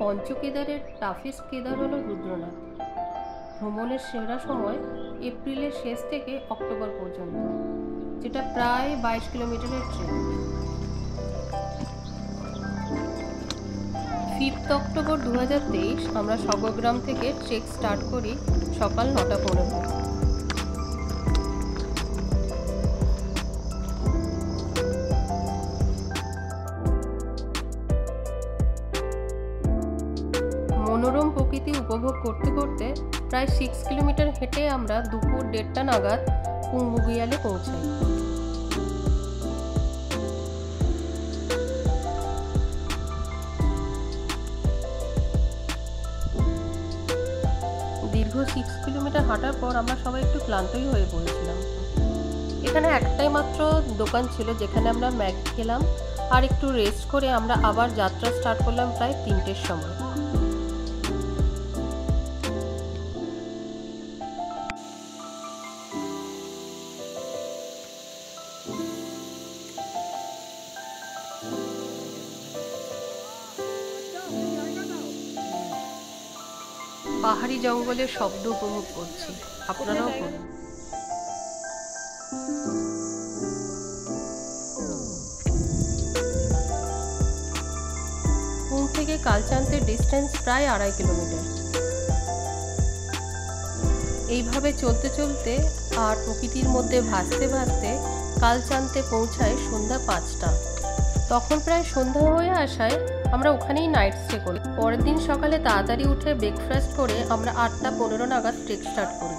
পঞ্চকেদারের toughest Kedar হল রুদ্রনাথ। ভ্রমণের সেরা সময় এপ্রিলের শেষ থেকে অক্টোবর পর্যন্ত, যেটা প্রায় 22 কিলোমিটারের ট্রেন। 5 অক্টোবর 2023 আমরা সগরগ্রাম থেকে ট্রেক স্টার্ট করি সকাল 9:15। মনোরম প্রকৃতি উপভোগ করতে করতে প্রায় 6 কিলোমিটার হেঁটে আমরা দুপুর 1:30 নাগাদ কুম্বুগিয়ালে পৌঁছাই। দীর্ঘ 6 কিলোমিটার হাঁটার পর আমরা সবাই একটু ক্লান্তই হয়ে পড়েছিলাম। এখানে একটাই মাত্র দোকান ছিল যেখানে আমরা ম্যাগি খেলাম, আর একটু রেস্ট করে আমরা আবার যাত্রা স্টার্ট করলাম প্রায় 3টের সময়। পাহাড়ি জঙ্গলের শব্দ উপভোগ করছি, আপনারাও করুন। কুম থেকে কালচান্তের ডিস্টেন্স প্রায় 2.5 কিলোমিটার। এইভাবে চলতে চলতে আর প্রকৃতির মধ্যে ভাসতে ভাসতে কালচান্তে পৌঁছায় সন্ধ্যা 5টা। তখন প্রায় সন্ধ্যা হয়ে আসায় আমরা ওখানেই নাইট স্টে করি। পরের দিন সকালে তাড়াতাড়ি উঠে ব্রেকফাস্ট করে আমরা 8:15 নাগাদ ট্রেক স্টার্ট করি।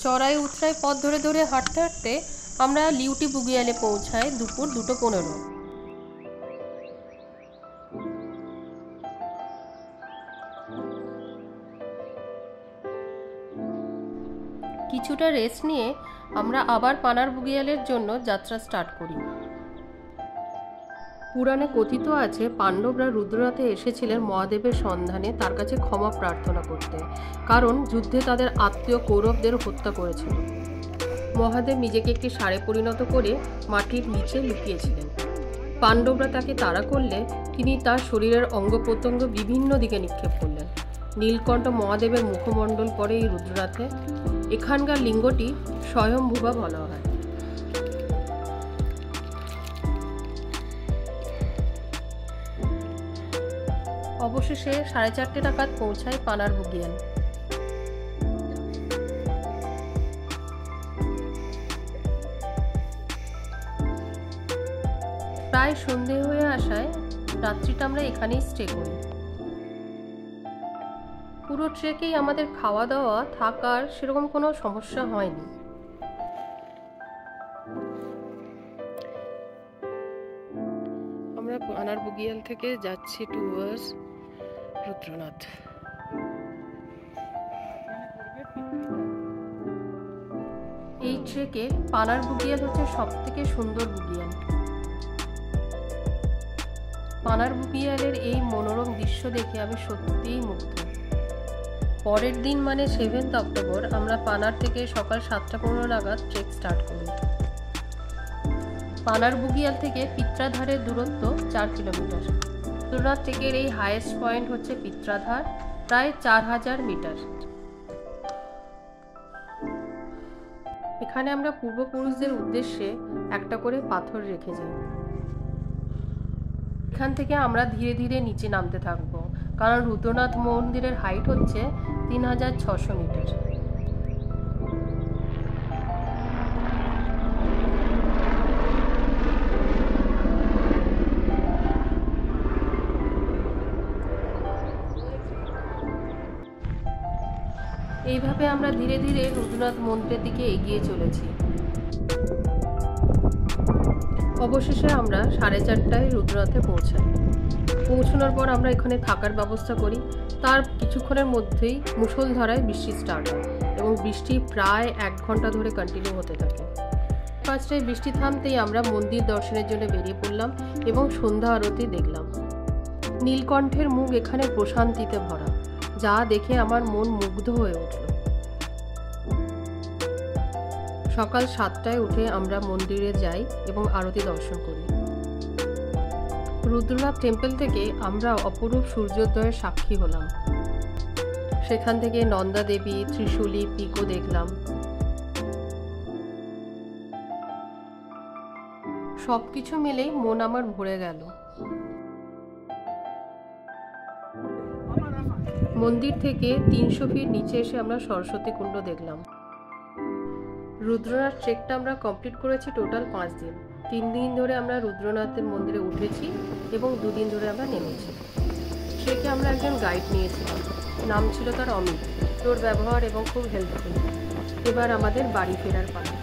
চড়াই উতরাই পথ ধরে ধরে হাঁটতে হাঁটতে আমরা লিউটি বুগিয়ালে পৌঁছাই দুপুর 2:15। কিছুটা রেস্ট নিয়ে আমরা আবার পানার বুগিয়ালের জন্য যাত্রা স্টার্ট করি। পুরাণে কথিত আছে পাণ্ডবরা রুদ্রনাথে এসেছিলেন মহাদেবের সন্ধানে তার কাছে ক্ষমা প্রার্থনা করতে, কারণ যুদ্ধে তাদের আত্মীয় কৌরবদের হত্যা করেছিল। মহাদেব নিজেকে একটি ষাঁড়ে পরিণত করে মাটির নিচে লুকিয়েছিলেন। পাণ্ডবরা তাকে তাড়া করলে তিনি তার শরীরের অঙ্গ প্রত্যঙ্গ বিভিন্ন দিকে নিক্ষেপ করলেন। নীলকণ্ঠ মহাদেবের মুখমণ্ডল পড়ে এই রুদ্রনাথে। এখানকার লিঙ্গটি স্বয়ম্ভুবা বলা হয়। অবশেষে 4:30 নাগাদ পৌঁছায় পানার বুগিয়াল। প্রায় সন্ধে হয়ে আসায় রাত্রিটা আমরা এখানেই স্টে করি। পুরো ট্রেকেই আমাদের খাওয়া দাওয়া থাকার সেরকম কোনো সমস্যা হয়নি। আমরা পানার বুগিয়াল থেকে যাচ্ছি টুয়ার্ডস রুদ্রনাথ। এই ট্রেকে পানার বুগিয়াল হচ্ছে সবথেকে সুন্দর বুগিয়াল। পানার বুগিয়ালের এই মনোরম দৃশ্য দেখে আমি সত্যিই মুগ্ধ। পরের দিন মানে 7 অক্টোবর আমরা পানার থেকে সকাল 7:15 নাগাদ ট্রেক স্টার্ট করি। পানার বুগিয়াল থেকে পিত্রাধারের দূরত্ব 4 কিলোমিটার। রুদ্রনাথ ট্রেকের এই হাইয়েস্ট পয়েন্ট হচ্ছে পিত্রাধার, প্রায় 4000 মিটার। এখানে আমরা পূর্বপুরুষদের উদ্দেশ্যে একটা করে পাথর রেখে যাই। এখান থেকে আমরা ধীরে ধীরে নিচে নামতে থাকবো, কারণ রুদ্রনাথ মন্দিরের হাইট হচ্ছে 3600 মিটার। এইভাবে আমরা ধীরে ধীরে রুদ্রনাথ মন্দিরের দিকে এগিয়ে চলেছি। অবশেষে আমরা 4:30টায় রুদ্রনাথে পৌঁছাই। পৌঁছানোর পর আমরা এখানে থাকার ব্যবস্থা করি। তার কিছুক্ষণের মধ্যেই মুষলধারায় বৃষ্টি স্টার্ট হয় এবং বৃষ্টি প্রায় 1 ঘন্টা ধরে কন্টিনিউ হতে থাকে। 5টায় বৃষ্টি থামতেই আমরা মন্দির দর্শনের জন্য বেরিয়ে পড়লাম এবং সন্ধ্যা আরতি দেখলাম। নীলকণ্ঠের মুখ এখানে প্রশান্তিতে ভরা, যা দেখে আমার মন মুগ্ধ হয়ে উঠল। সকাল 7টায় উঠে আমরা মন্দিরে যাই এবং আরতি দর্শন করি। রুদ্রনাথ টেম্পল থেকে আমরা অপরূপ সূর্যোদয়ের সাক্ষী হলাম। সেখান থেকে নন্দা দেবী, ত্রিশূলী পিকও দেখলাম। সবকিছু মিলেই মন আমার ভরে গেল। মন্দির থেকে 300 ফিট নিচে এসে আমরা সরস্বতী কুণ্ড দেখলাম। রুদ্রনাথ ট্রেকটা আমরা কমপ্লিট করেছি টোটাল 5 দিন। 3 দিন ধরে আমরা রুদ্রনাথের মন্দিরে উঠেছি এবং 2 দিন ধরে আমরা নেমেছি। ট্রেকে আমরা একজন গাইড নিয়েছিলাম, নাম ছিল তার অমিত। তোর ব্যবহার এবং খুব হেল্পফুল। এবার আমাদের বাড়ি ফেরার পালা।